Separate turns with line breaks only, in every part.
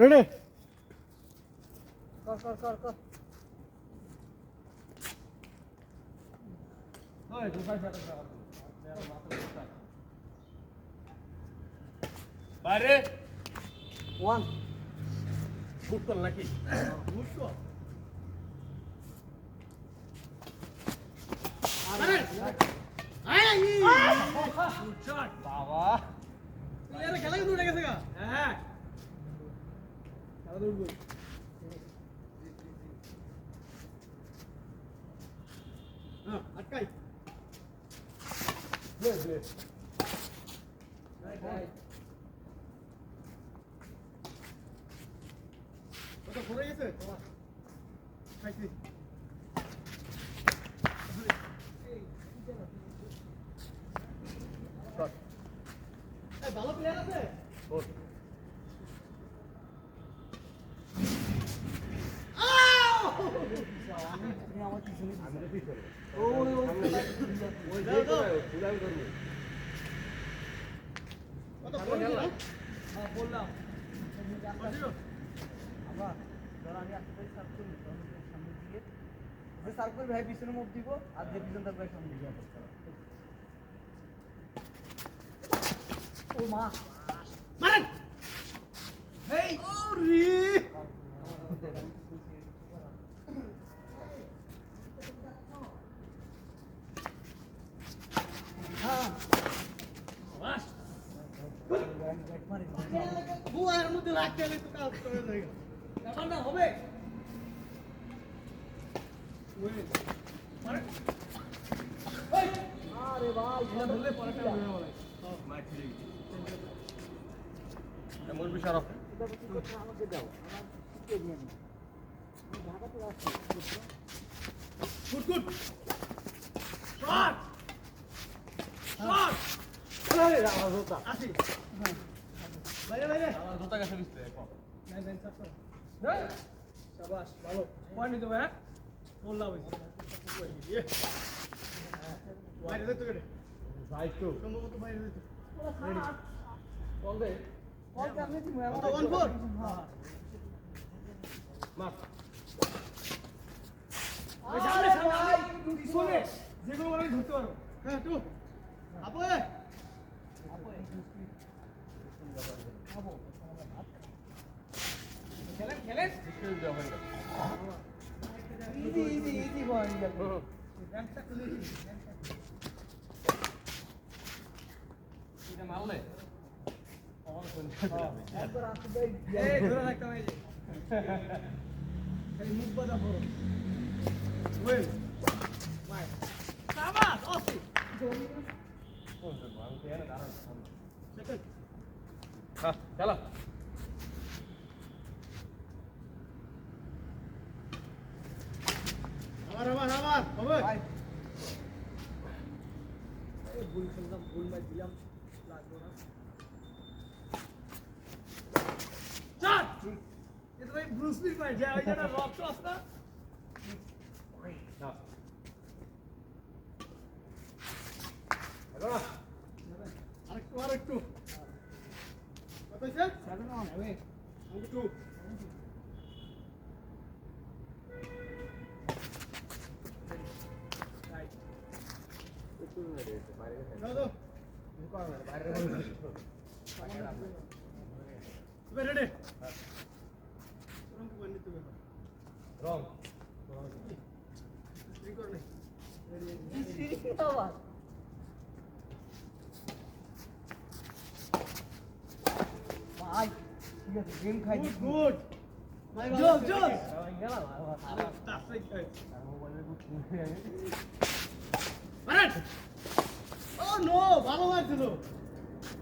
Ready
কর
ওই দুপাই সাথে বাইরে
ওয়ান
ফুট কর নাকি ফুট কর আরে বাবা প্লেয়ার খেলা কিন্তু উঠে গেছে গা হ্যাঁ খেলা তো উঠবে হ্যাঁ আটকাই লে রাইট ওটা পড়ে গেছে তোমার খাইছি ভালো প্লেয়ার আছে বললাম
সার্কেল ভাই পিছনে মুখ দিব আর যে পিছন তার ভাই সামনে দিয়ে ও মা
মারেন এই ওরে
হ্যাঁ
বাস
মারে
বুয়ার মধ্যে রাখতে গেলে তো কাজ করে যায় ব্যাপার না হবে মারেন ওই
আরে ভাই
এটা ধরলে পরে কাজ হবে বলে মার ছিড়ে গেছে এমন বিশারফ
আমাকে দাও আমার কে দিয়ে নি ঢাকাতে আসছি
গুড গুড শট শট আরে আমার জুতা আসি বাইরে বাইরে আমার জুতা কাছে দিতে দেখো নাই নাই চাপ হ্যাঁ শাবাশ ভালো পয়েন্ট দিতে ভাই বললাম হইছে বাইরে যেতে গেলে ভাই তো সম্ভবত বাইরে যেতে রেডি বল দে
কল করলে তুমি আমার
ওয়ান ফোর মার ওই সামনে সামনে পিছনে যেগুলো মানে ধরতে পারো হ্যাঁ টু আপু খেলেন খেলেন
ইজি বল
ব্যাংকটা খুলে দিই এটা মারলে
একবার আসবে
এই ধরে রাখতে হবে যে খালি মুখ বাঁধা বড় ওই মার সাবাস ওসি সেকেন্ড হ্যাঁ চলো আমার হবে এই ভুল খেললাম ভুল ম্যাচ দিলাম লাগলো না চার এটা ভাই ব্রুস লি ভাই যে ওই যেটা রক ক্রস না না আরেকটু কত হয়েছে 7 অন হবে 2 ready wrong
ভাই ঠিক আছে গেম খাই
good জোস জোস আরে টাফাই খাই মারেন ও নো ভালো মারছিল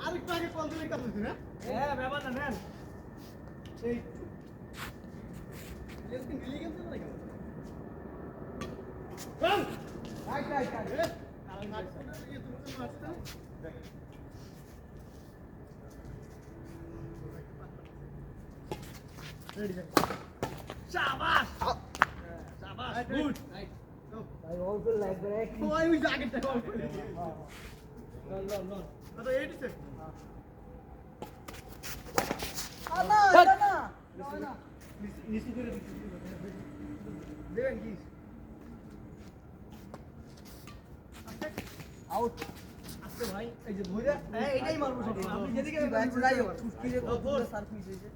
আরেকটু আগে কল দিলে কাজ হচ্ছে না হ্যাঁ ব্যাপার না নেন এই লেসকে মিলে গেছে না কেন রান
রাইট রাইট রাইট
কারণ মারছে না এই তুমি মারছে না রেডি শাবাশ শাবাশ good right
I also like that.
ওই ওই জায়গাটা কল করে লন কত 86
না
নিচু করে দিচ্ছি দেবেন কি
আউট
আজকে ভাই এই যে ধরে এইটাই মারবো সব আপনি যেদিকে
যাই হোক ফুটকিরে কতগুলো সার্ফ মিস হয়েছে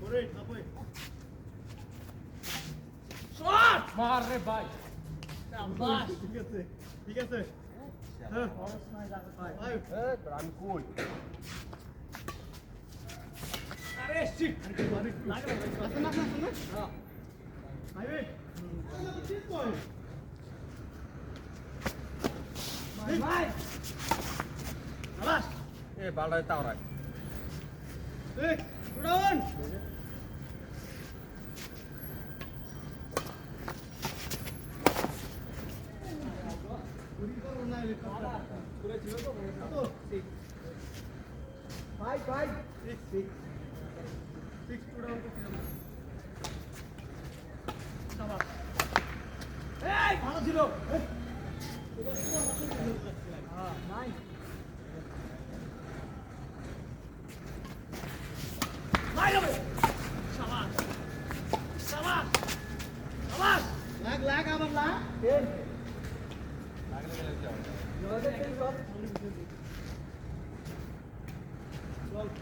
ওরে আপনি শট
মার রে ভাই
বাস ঠিক আছে ঠিক আছে হ্যাঁ
খরচ নয় যাবে
ভাই
আমি কই
আরে শিট লাগে না ভাই না হ্যাঁ ভাই ঠিক কই ভাই আলাস
এ বালটায় তাও রাখ
এই উড়ান
ভাই ভাই
ভালো ছিল
নাই
লাগ লাগ আবার লাগ
লাগলে গেলে কি হবে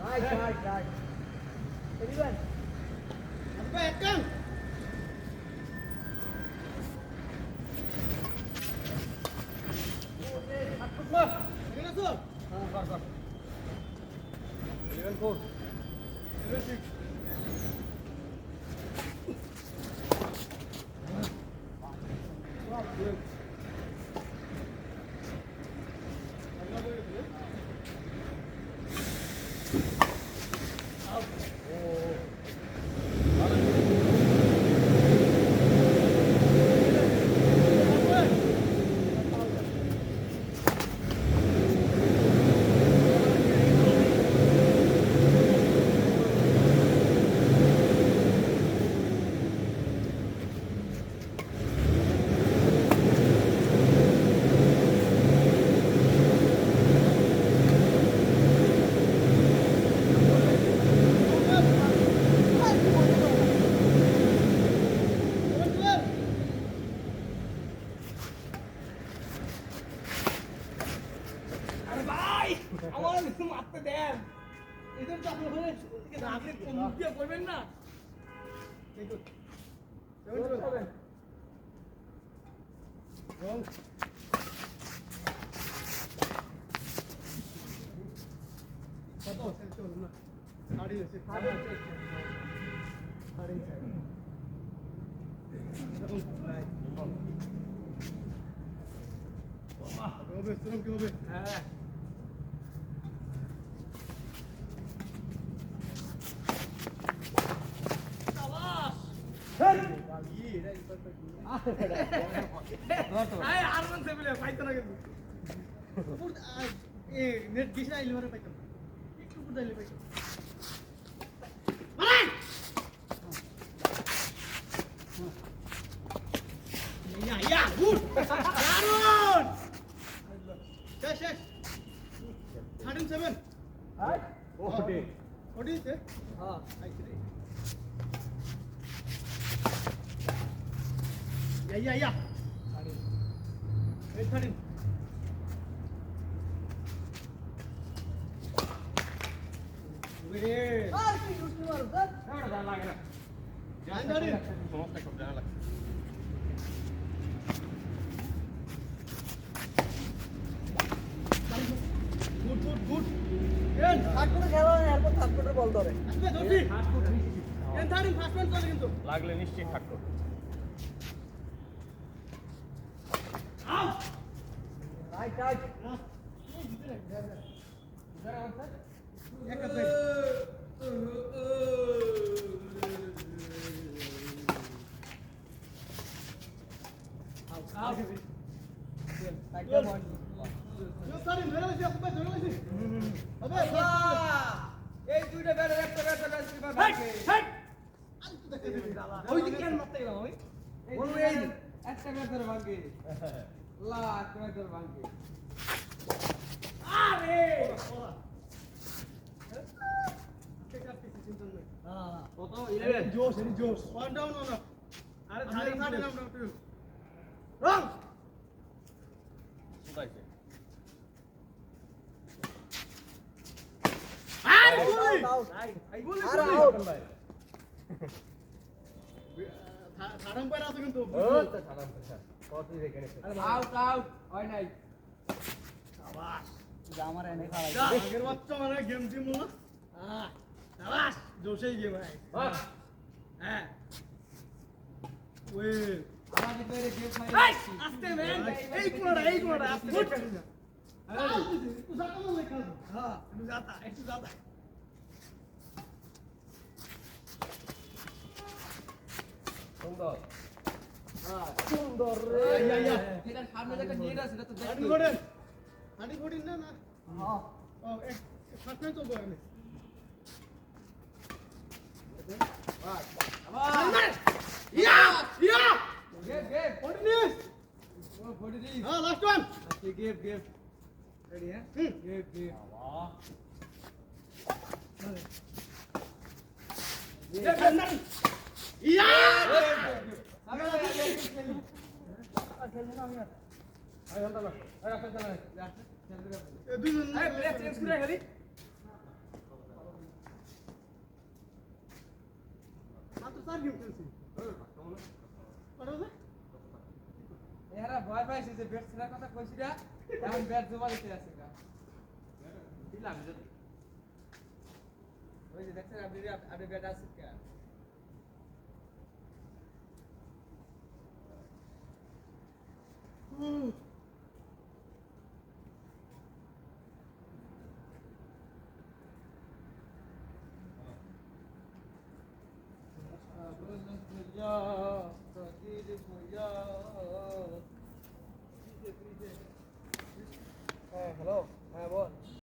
রাইট রাইট রাইট এলিভেন
একদম
ইলেভেন ফোর
আমার মারতে দেন এদের তো আপনি ওখানে আপনি মুখ দিয়ে করবেন না কত চল না সাড়ে আছে হবে শ্রম কি হবে
হ্যাঁ
নেট দিস না ইলিভারে পাইতাম একটু পুটাইলে পাইতাম ইয়া গুড দারুন শেষ শেষ 37
রাইট
ওকে
ওটি আছে
হ্যাঁ
আইছে রে ইয়া এই 13 ওরে
আর কি উঠতে মারো স্যার
জানা লাগে না
জান ধরে
সমস্ত সব জানা লাগে
গুড এন
থার্ড কোর্টে খেলা হয় এরপর থার্ড কোর্টের বল ধরে
আসবে জলদি এন 13 ফার্স্ট ম্যাচ চলে কিন্তু
লাগলে নিশ্চয়ই থাকতো
আউট
রাইট রাইট
এক আছে আউট
একটা পয়েন্ট
ধরে লাগছে আসবে ধরে লাগছে হবে
এই দুইটা ব্যাটার একটা ব্যাটার ম্যাচ কিভাবে
ওই দিকে কেন মারতে গেলাম ওই
বলবো এই একটা ব্যাটার ভাঙে লা একটা ব্যাটার ভাঙে
আরে কে কাটতেছিস কিন্তু সামনে
কত 11
জোশ এনি জোশ ওয়ান ডাউন অন আপ
আরে
থার্ড
30
নাম ডাউন টু রং
কোথায়ছে
আরে গুলি গুলি
আরে
গুলি
আউট
থার্ড আম্পায়ার আছে কিন্তু
ও তো ছাড়াম কত রেখে নেছে
আউট আউট হয় নাই
শাবাশ
আমার এনে খাওয়াই
আগের বাচ্চা মানে গেম টিম না শাবাশ জোশেই গেম ভাই
বাহ
হ্যাঁ ওই
আমাদের পেরে গেম খাই
এই আস্তে ম্যান এই কোনটা আস্তে तू जाता ना लेखा हां तू जाता
সুন্দর
সুন্দর
ইয়া
এটা সামনে যেটা নিয়ে আছে সেটা তো
হাঁটি ঘোড়েন না না
হ্যাঁ
ও এক সামনে তো বলে
আবার
ইয়া
গেম গেম
কন্টিনিউস
ও বডি দি
হ্যাঁ লাস্ট ওয়ান
আচ্ছা গেম গেম রেডি হ্যাঁ গেম গেম
বাহ
ইয়া
আমি খেলবো না আমি আর
আরে হন্তা না আরে আপনি চলে
দুজন
আরে প্লেয়ার চেঞ্জ করে খেলি
মাত্র 4 গেম খেলছি কটা বলে
এরা ভয় পাইছে যে ব্যাট ছেড়ার কথা কইছি না এখন ব্যাট জমা দিতে আছে গা দিলাম যদি ওই যে দেখছেন আপনি ব্যাট আছে কে হ্যাঁ হ্যালো হ্যাঁ বল